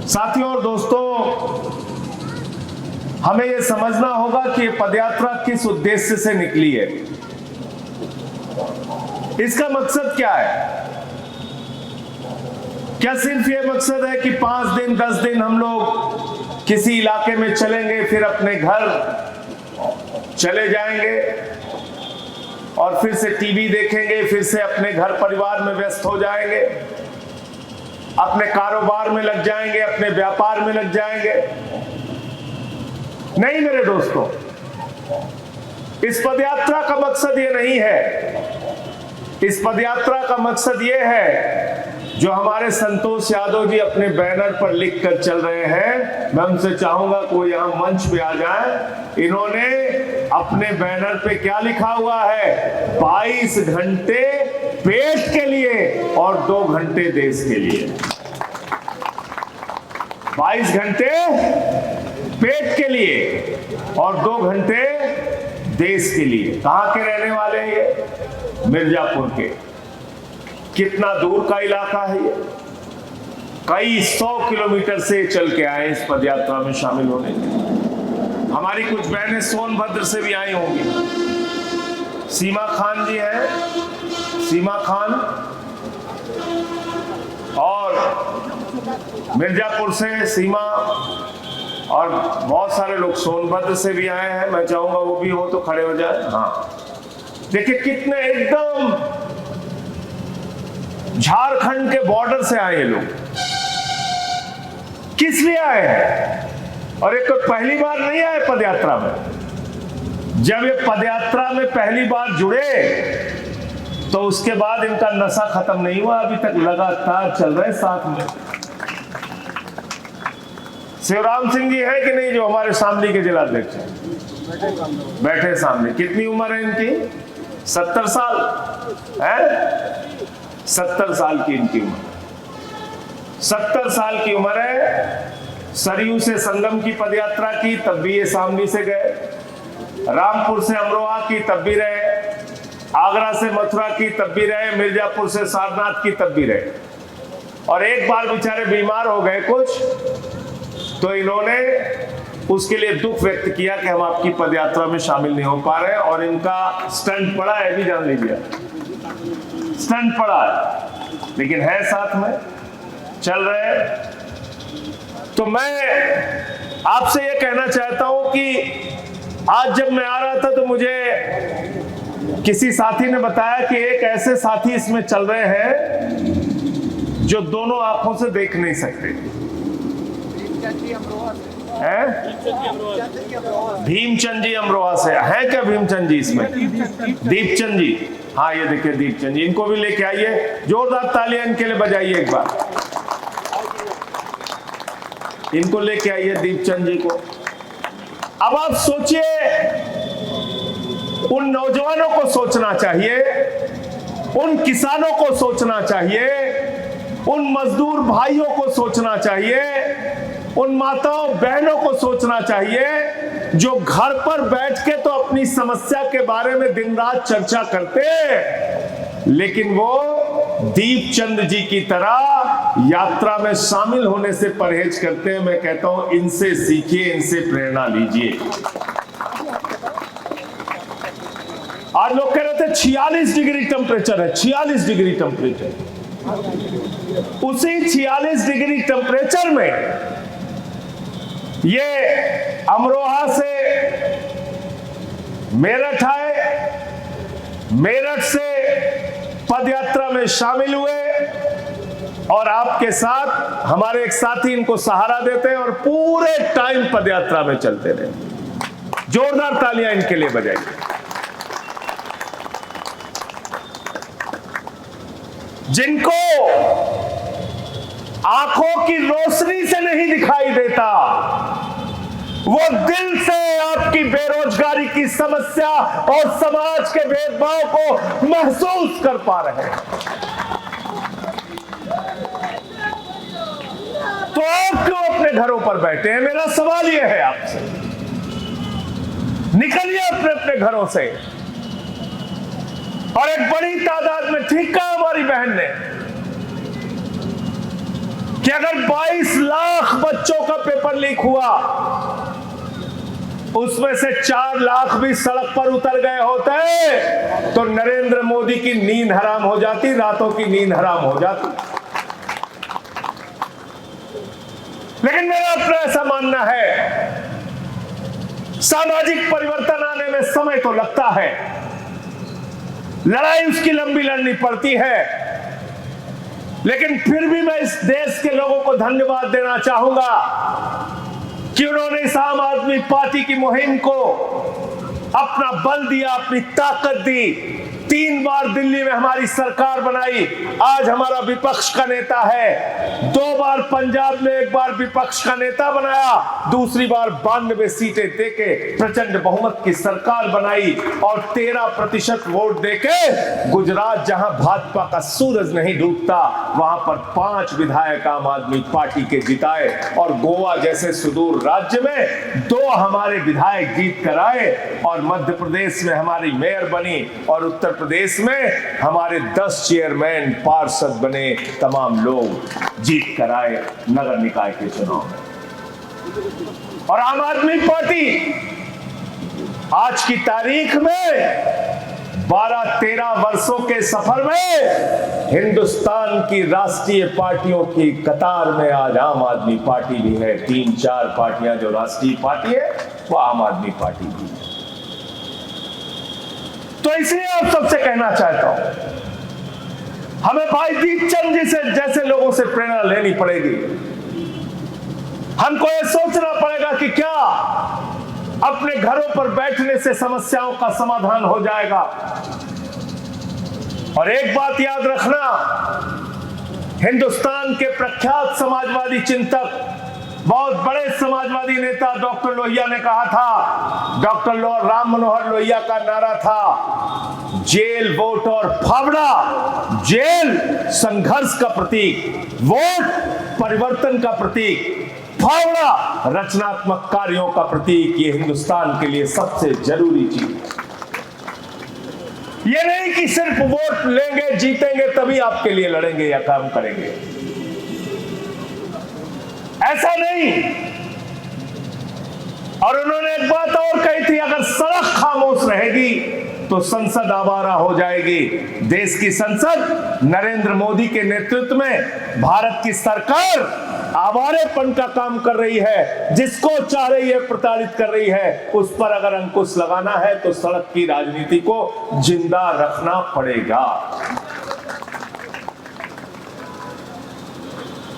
साथियों और दोस्तों, हमें यह समझना होगा कि पदयात्रा किस उद्देश्य से निकली है, इसका मकसद क्या है। क्या सिर्फ ये मकसद है कि 5 दिन 10 दिन हम लोग किसी इलाके में चलेंगे, फिर अपने घर चले जाएंगे और फिर से टीवी देखेंगे, फिर से अपने घर परिवार में व्यस्त हो जाएंगे, अपने कारोबार में लग जाएंगे, अपने व्यापार में लग जाएंगे? नहीं मेरे दोस्तों, इस पदयात्रा का मकसद ये नहीं है। इस पदयात्रा का मकसद ये है जो हमारे संतोष यादव जी अपने बैनर पर लिख कर चल रहे हैं। मैं उनसे चाहूंगा कोई यहां मंच पे आ जाए। इन्होंने अपने बैनर पे क्या लिखा हुआ है? 22 घंटे पेट के लिए और 2 घंटे देश के लिए। 22 घंटे पेट के लिए और 2 घंटे देश के लिए। कहां के रहने वाले हैं ये? मिर्जापुर के। कितना दूर का इलाका है ये? कई 100 किलोमीटर से चल के आए इस पदयात्रा में शामिल होने के लिए। हमारी कुछ बहनें सोनभद्र से भी आई होंगी। सीमा खान जी हैं, सीमा खान, और मिर्जापुर से सीमा, और बहुत सारे लोग सोनभद्र से भी आए हैं। मैं चाहूंगा वो भी हो तो खड़े हो जाए। हाँ, देखिए कितने एकदम झारखंड के बॉर्डर से आए ये लोग। किस लिए आए हैं? और एक तो पहली बार नहीं आए पदयात्रा में। जब ये पदयात्रा में पहली बार जुड़े तो उसके बाद इनका नशा खत्म नहीं हुआ, अभी तक लगातार चल रहे साथ में। शिवराम सिंह जी है कि नहीं, जो हमारे शामली के जिलाध्यक्ष हैं, बैठे सामने। कितनी उम्र है इनकी? 70 साल है। 70 साल की इनकी उम्र। 70 साल की उम्र है। सरयू से संगम की पदयात्रा की, तब भी ये शामली से गए। रामपुर से अमरोहा की, तब भी रहे। आगरा से मथुरा की, तब भी रहे। मिर्जापुर से सारनाथ की, तब भी रहे। और एक बार बेचारे बीमार हो गए कुछ, तो इन्होंने उसके लिए दुख व्यक्त किया कि हम आपकी पदयात्रा में शामिल नहीं हो पा रहे। और इनका स्टंट पड़ा है, भी जान लीजिए, स्टंट पड़ा है, लेकिन है साथ में, चल रहे हैं। तो मैं आपसे यह कहना चाहता हूं कि आज जब मैं आ रहा था तो मुझे किसी साथी ने बताया कि एक ऐसे साथी इसमें चल रहे हैं जो दोनों आंखों से देख नहीं सकते हैं। भीमचंद जी अमरोहा से है क्या? भीमचंद जी इसमें? दीपचंद जी, हाँ ये देखिए दीपचंद जी, इनको भी लेके आइए। जोरदार तालियां इनके लिए बजाइए एक बार। इनको लेके आइए दीपचंद जी को। अब आप सोचिए, उन नौजवानों को सोचना चाहिए, उन किसानों को सोचना चाहिए, उन मजदूर भाइयों को सोचना चाहिए, उन माताओं बहनों को सोचना चाहिए जो घर पर बैठ के तो अपनी समस्या के बारे में दिन रात चर्चा करते, लेकिन वो दीपचंद जी की तरह यात्रा में शामिल होने से परहेज करते हैं। मैं कहता हूं इनसे सीखिए, इनसे प्रेरणा लीजिए। आज लोग कह रहे थे 46 डिग्री टेम्परेचर है, 46 डिग्री टेम्परेचर। उसी 46 डिग्री टेम्परेचर में ये अमरोहा से मेरठ आए, मेरठ से पदयात्रा में शामिल हुए, और आपके साथ हमारे एक साथी इनको सहारा देते हैं और पूरे टाइम पदयात्रा में चलते रहे। जोरदार तालियां इनके लिए बजाइए। जिनको आंखों की रोशनी से नहीं दिखाई देता, वो दिल से आपकी बेरोजगारी की समस्या और समाज के भेदभाव को महसूस कर पा रहे हैं। तो आप क्यों अपने घरों पर बैठे हैं? मेरा सवाल यह है आपसे, निकलिए अपने अपने घरों से। और एक बड़ी तादाद में, ठीक कहा हमारी बहन ने, कि अगर 22 लाख बच्चों का पेपर लीक हुआ, उसमें से 4 लाख भी सड़क पर उतर गए होते तो नरेंद्र मोदी की नींद हराम हो जाती, रातों की नींद हराम हो जाती। लेकिन मेरा अपना ऐसा मानना है, सामाजिक परिवर्तन आने में समय तो लगता है, लड़ाई उसकी लंबी लड़नी पड़ती है, लेकिन फिर भी मैं इस देश के लोगों को धन्यवाद देना चाहूंगा कि उन्होंने इस आम आदमी पार्टी की मुहिम को अपना बल दिया, अपनी ताकत दी। 3 बार दिल्ली में हमारी सरकार बनाई, आज हमारा विपक्ष का नेता है। 2 बार पंजाब में, 1 बार विपक्ष का नेता बनाया, दूसरी बार 92 सीटें देके प्रचंड बहुमत की सरकार बनाई और 13% वोट देके गुजरात, जहां भाजपा का सूरज नहीं डूबता, वहां पर 5 विधायक आम आदमी पार्टी के जिताए और गोवा जैसे सुदूर राज्य में 2 हमारे विधायक जीत कर आए और मध्य प्रदेश में हमारी मेयर बनी और उत्तर प्रदेश में हमारे 10 चेयरमैन पार्षद बने, तमाम लोग जीत कर आए नगर निकाय के चुनाव में। और आम आदमी पार्टी आज की तारीख में 12-13 वर्षों के सफर में हिंदुस्तान की राष्ट्रीय पार्टियों की कतार में आज आम आदमी पार्टी भी है। 3-4 पार्टियां जो राष्ट्रीय पार्टी है वो आम आदमी पार्टी भी है। तो इसलिए आप सबसे कहना चाहता हूं, हमें भाई दीपचंद जी से जैसे लोगों से प्रेरणा लेनी पड़ेगी। हमको यह सोचना पड़ेगा कि क्या अपने घरों पर बैठने से समस्याओं का समाधान हो जाएगा। और एक बात याद रखना, हिंदुस्तान के प्रख्यात समाजवादी चिंतक, बहुत बड़े समाजवादी नेता डॉक्टर लोहिया ने कहा था, डॉक्टर राम मनोहर लोहिया का नारा था, जेल, वोट और फावड़ा। जेल संघर्ष का प्रतीक, वोट परिवर्तन का प्रतीक, फावड़ा रचनात्मक कार्यों का प्रतीक। ये हिंदुस्तान के लिए सबसे जरूरी चीज। ये नहीं कि सिर्फ वोट लेंगे, जीतेंगे तभी आपके लिए लड़ेंगे या काम करेंगे, ऐसा नहीं। और उन्होंने एक बात और कही थी, अगर सड़क खामोश रहेगी तो संसद आवारा हो जाएगी। देश की संसद नरेंद्र मोदी के नेतृत्व में भारत की सरकार आवारेपन का काम कर रही है, जिसको चाह रही है प्रताड़ित कर रही है। उस पर अगर अंकुश लगाना है तो सड़क की राजनीति को जिंदा रखना पड़ेगा।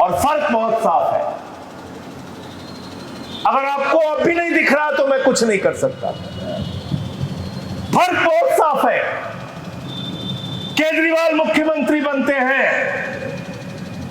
और फर्क बहुत साफ है। अगर आपको अब भी नहीं दिख रहा तो मैं कुछ नहीं कर सकता। फर्क बहुत साफ है। केजरीवाल मुख्यमंत्री बनते हैं,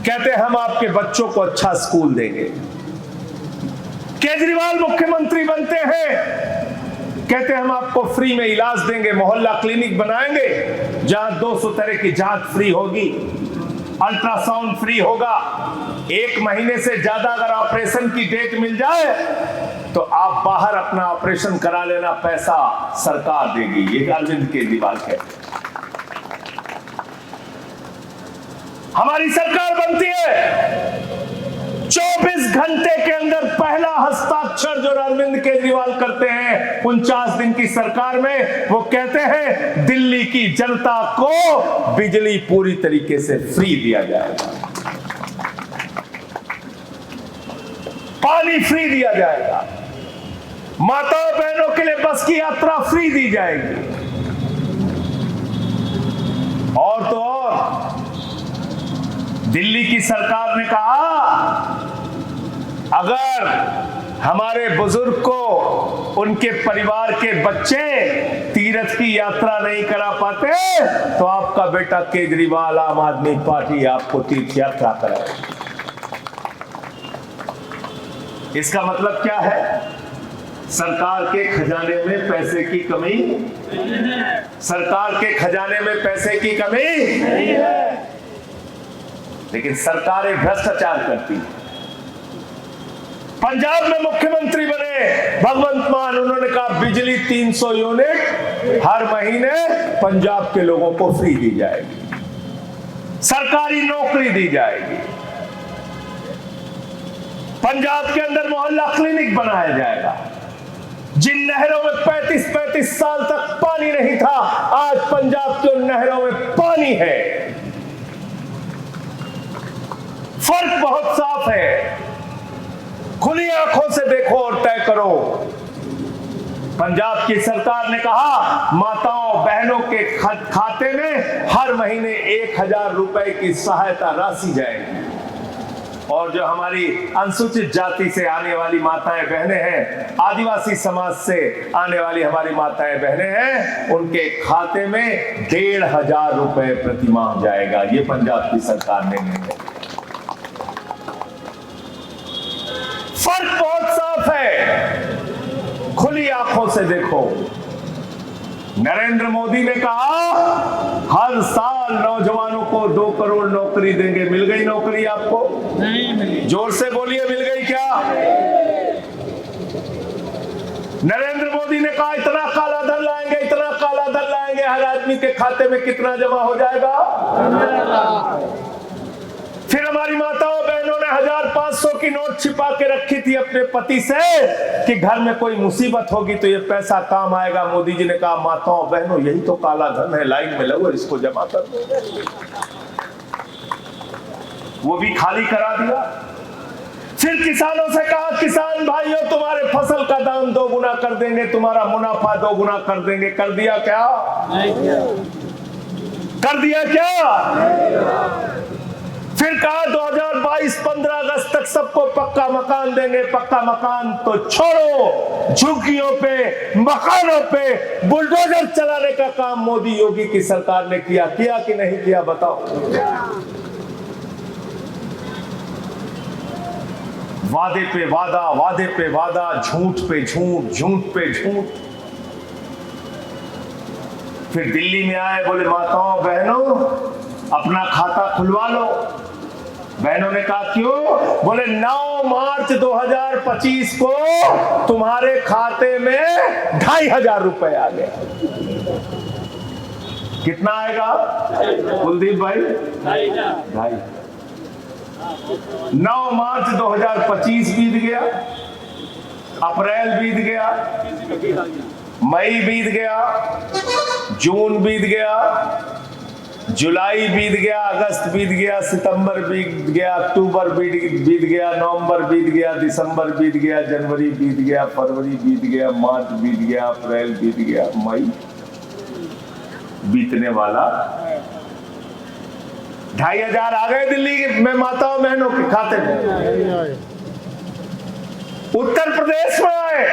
कहते हैं हम आपके बच्चों को अच्छा स्कूल देंगे। केजरीवाल मुख्यमंत्री बनते हैं, कहते हैं हम आपको फ्री में इलाज देंगे, मोहल्ला क्लिनिक बनाएंगे जहां 200 तरह की जांच फ्री होगी, अल्ट्रासाउंड फ्री होगा। 1 महीने से ज्यादा अगर ऑपरेशन की डेट मिल जाए तो आप बाहर अपना ऑपरेशन करा लेना, पैसा सरकार देगी। ये अरविंद केजरीवाल कहते हैं। हमारी सरकार बनती है, 24 घंटे के अंदर पहला हस्ताक्षर जो अरविंद केजरीवाल करते हैं 49 दिन की सरकार में, वो कहते हैं दिल्ली की जनता को बिजली पूरी तरीके से फ्री दिया जाएगा, पानी फ्री दिया जाएगा, माताओं बहनों के लिए बस की यात्रा फ्री दी जाएगी। और तो और दिल्ली की सरकार ने कहा अगर हमारे बुजुर्ग को उनके परिवार के बच्चे तीर्थ की यात्रा नहीं करा पाते तो आपका बेटा केजरीवाल आम आदमी पार्टी आपको तीर्थ यात्रा कराएगी। इसका मतलब क्या है? सरकार के खजाने में पैसे की कमी नहीं है। सरकार के खजाने में पैसे की कमी नहीं है, लेकिन सरकारें भ्रष्टाचार करती हैं। पंजाब में मुख्यमंत्री बने भगवंत मान, उन्होंने कहा बिजली 300 यूनिट हर महीने पंजाब के लोगों को फ्री दी जाएगी, सरकारी नौकरी दी जाएगी। पंजाब के अंदर मोहल्ला क्लिनिक बनाया जाएगा। जिन नहरों में 35-35 साल तक पानी नहीं था, आज पंजाब की नहरों में पानी है। फर्क बहुत साफ है, खुली आंखों से देखो और तय करो। पंजाब की सरकार ने कहा माताओं बहनों के खाते में हर महीने 1000 रुपए की सहायता राशि जाएगी, और जो हमारी अनुसूचित जाति से आने वाली माताएं बहनें हैं, आदिवासी समाज से आने वाली हमारी माताएं बहनें हैं, उनके खाते में 1500 रुपए प्रति माह जाएगा। ये पंजाब की सरकार ने निर्णय। फर्क बहुत साफ है, खुली आंखों से देखो। नरेंद्र मोदी ने कहा हर साल नौजवानों को 2 करोड़ नौकरी देंगे। मिल गई नौकरी आपको? नहीं मिली। जोर से बोलिए, मिल गई क्या? नरेंद्र मोदी ने कहा इतना काला धन लाएंगे, इतना काला धन लाएंगे, हर आदमी के खाते में कितना जमा हो जाएगा? 15,00,000। फिर हमारी माताओं बहनों ने 1500 की नोट छिपा के रखी थी अपने पति से कि घर में कोई मुसीबत होगी तो ये पैसा काम आएगा। मोदी जी ने कहा माताओं बहनों यही तो काला धन है, लाइन में लगो, इसको जमा कर दो। वो भी खाली करा दिया। फिर किसानों से कहा किसान भाइयों तुम्हारे फसल का दाम 2 गुना कर देंगे, तुम्हारा मुनाफा 2 गुना कर देंगे। कर दिया क्या? नहीं किया। कर दिया क्या? फिर कहा 2022 15 अगस्त तक सबको पक्का मकान देंगे। पक्का मकान तो छोड़ो, झुग्गियों पे, मकानों पे बुलडोजर चलाने का काम मोदी योगी की सरकार ने किया कि नहीं किया? बताओ। वादे पे वादा, वादे पे वादा, झूठ पे झूठ, झूठ पे झूठ। फिर दिल्ली में आए, बोले माताओं बहनों अपना खाता खुलवा लो। बहनों ने कहा क्यों? बोले 9 मार्च 2025 को तुम्हारे खाते में 2500 रुपए आ गए। कितना आएगा कुलदीप भाई? 2.5। 9 मार्च 2025 बीत गया, अप्रैल बीत गया, मई बीत गया, जून बीत गया, जुलाई बीत गया, अगस्त बीत गया, सितंबर बीत गया, अक्टूबर बीत गया, नवंबर बीत गया, दिसंबर बीत गया, जनवरी बीत गया, फरवरी बीत गया, मार्च बीत गया, अप्रैल बीत गया, मई बीतने वाला। 2500 आ गए दिल्ली में माताओं बहनों के खाते में। उत्तर प्रदेश में आए,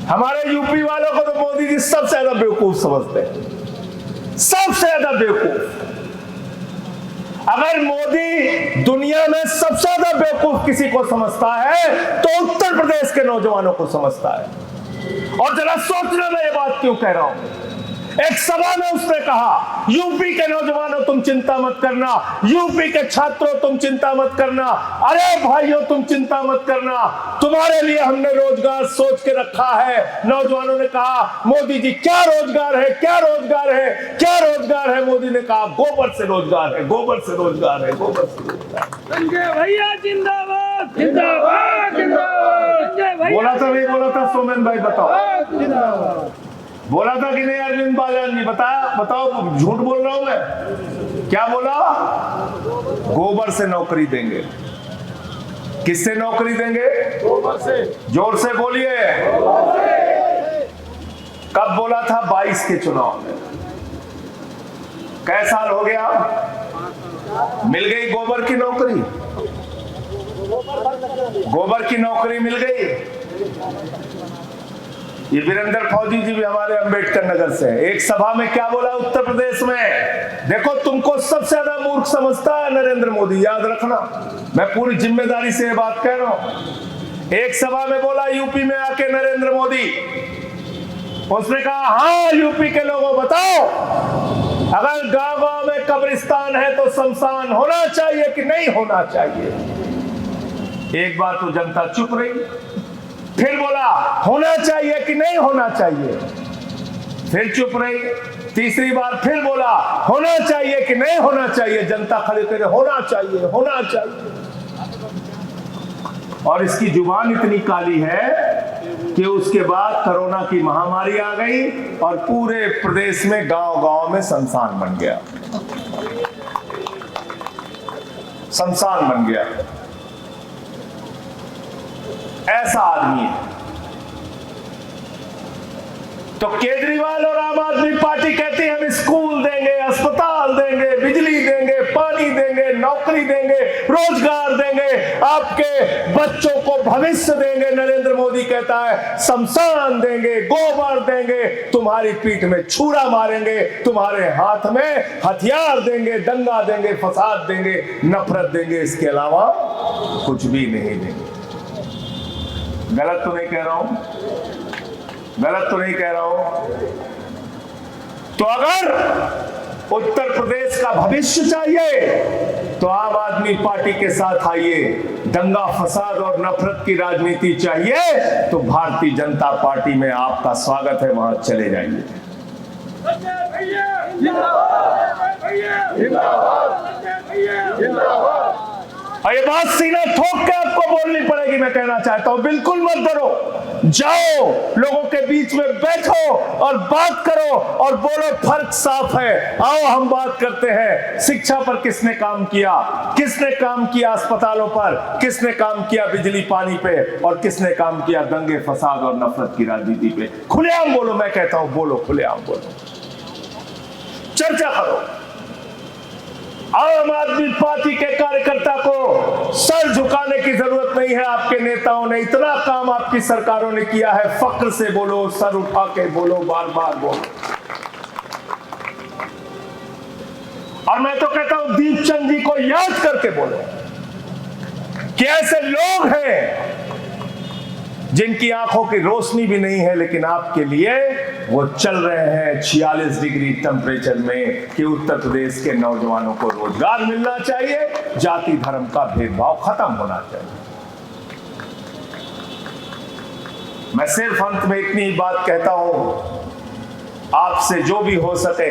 हमारे यूपी वालों को तो मोदी जी सबसे ज्यादा बेवकूफ समझते हैं, सबसे ज्यादा बेवकूफ। अगर मोदी दुनिया में सबसे ज्यादा बेवकूफ किसी को समझता है तो उत्तर प्रदेश के नौजवानों को समझता है। और जरा सोचना मैं ये बात क्यों कह रहा हूं। एक सभा में उसने कहा यूपी के नौजवानों तुम चिंता मत करना, यूपी के छात्रों तुम चिंता मत करना, अरे भाइयों तुम चिंता मत करना, तुम्हारे लिए हमने रोजगार सोच के रखा है। नौजवानों ने कहा मोदी जी क्या रोजगार है, क्या रोजगार है, क्या रोजगार है? मोदी ने कहा गोबर से रोजगार है, गोबर से रोजगार है, गोबर से रोजगार। संजय भैया जिंदाबाद, जिंदाबाद, जिंदाबाद। बोला था नहीं बोला था सोमेन भाई? बताओ, बोला था कि नहीं अरविंद बालन जी? बताओ, झूठ बोल रहा हूं मैं? क्या बोला? गोबर से नौकरी देंगे। किससे नौकरी देंगे? गोबर से। जोर से बोलिए। कब बोला था? 22 के चुनाव में। कै साल हो गया? मिल गई गोबर की नौकरी? गोबर की नौकरी मिल गई। ये वीरेंद्र फौजी जी भी हमारे अंबेडकर नगर से हैं। एक सभा में क्या बोला उत्तर प्रदेश में? देखो तुमको सबसे ज्यादा मूर्ख समझता है नरेंद्र मोदी, याद रखना, मैं पूरी जिम्मेदारी से ये बात कह रहा हूं। एक सभा में बोला यूपी में आके नरेंद्र मोदी, उसने कहा हाँ यूपी के लोगों बताओ अगर गांव गांव में कब्रिस्तान है तो शमशान होना चाहिए कि नहीं होना चाहिए? एक बार तो जनता चुप रही, फिर बोला होना चाहिए कि नहीं होना चाहिए, फिर चुप रही, तीसरी बार फिर बोला होना चाहिए कि नहीं होना चाहिए, जनता खड़ी करे होना चाहिए, होना चाहिए। और इसकी जुबान इतनी काली है कि उसके बाद कोरोना की महामारी आ गई और पूरे प्रदेश में गांव-गांव में शमशान बन गया, शमशान बन गया। ऐसा आदमी है। तो केजरीवाल और आम आदमी पार्टी कहती है हम स्कूल देंगे, अस्पताल देंगे, बिजली देंगे, पानी देंगे, नौकरी देंगे, रोजगार देंगे, आपके बच्चों को भविष्य देंगे। नरेंद्र मोदी कहता है शमशान देंगे, गोबर देंगे, तुम्हारी पीठ में छुरा मारेंगे, तुम्हारे हाथ में हथियार देंगे, दंगा देंगे, फसाद देंगे, नफरत देंगे, इसके अलावा कुछ भी नहीं देंगे। गलत तो नहीं कह रहा हूं? गलत तो नहीं कह रहा हूं? तो अगर उत्तर प्रदेश का भविष्य चाहिए तो आम आदमी पार्टी के साथ आइए। दंगा फसाद और नफरत की राजनीति चाहिए तो भारतीय जनता पार्टी में आपका स्वागत है, वहां चले जाइए। और ये बात सीना ठोक के आपको बोलनी पड़ेगी। मैं कहना चाहता हूं बिल्कुल मत डरो, जाओ लोगों के बीच में बैठो और बात करो और बोलो फर्क साफ है। आओ हम बात करते हैं शिक्षा पर किसने काम किया, किसने काम किया अस्पतालों पर, किसने काम किया बिजली पानी पे, और किसने काम किया दंगे फसाद और नफरत की राजनीति पे। खुलेआम बोलो, मैं कहता हूं बोलो, खुलेआम बोलो, चर्चा करो। आम आदमी पार्टी के कार्यकर्ता को सर झुकाने की जरूरत नहीं है। आपके नेताओं ने इतना काम आपकी सरकारों ने किया है, फक्र से बोलो, सर उठा के बोलो, बार बार बोलो। और मैं तो कहता हूं दीपचंद जी को याद करके बोलो कि ऐसे लोग हैं जिनकी आंखों की रोशनी भी नहीं है, लेकिन आपके लिए वो चल रहे हैं 46 डिग्री टेम्परेचर में कि उत्तर प्रदेश के नौजवानों को रोजगार मिलना चाहिए, जाति धर्म का भेदभाव खत्म होना चाहिए। मैं सिर्फ अंत में इतनी ही बात कहता हूं, आपसे जो भी हो सके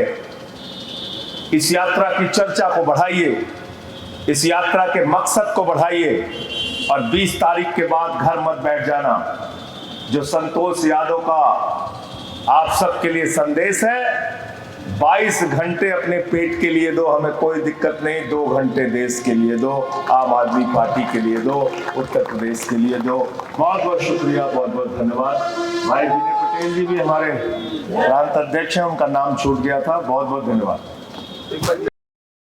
इस यात्रा की चर्चा को बढ़ाइए, इस यात्रा के मकसद को बढ़ाइए, और 20 तारीख के बाद घर मत बैठ जाना। जो संतोष यादव का आप सबके लिए संदेश है, 22 घंटे अपने पेट के लिए दो, हमें कोई दिक्कत नहीं, 2 घंटे देश के लिए दो, आम आदमी पार्टी के लिए दो, उत्तर प्रदेश के लिए दो। बहुत बहुत शुक्रिया, बहुत बहुत धन्यवाद। भाई विनय पटेल जी भी हमारे प्रांत अध्यक्ष हैं, उनका नाम छूट गया था, बहुत बहुत धन्यवाद।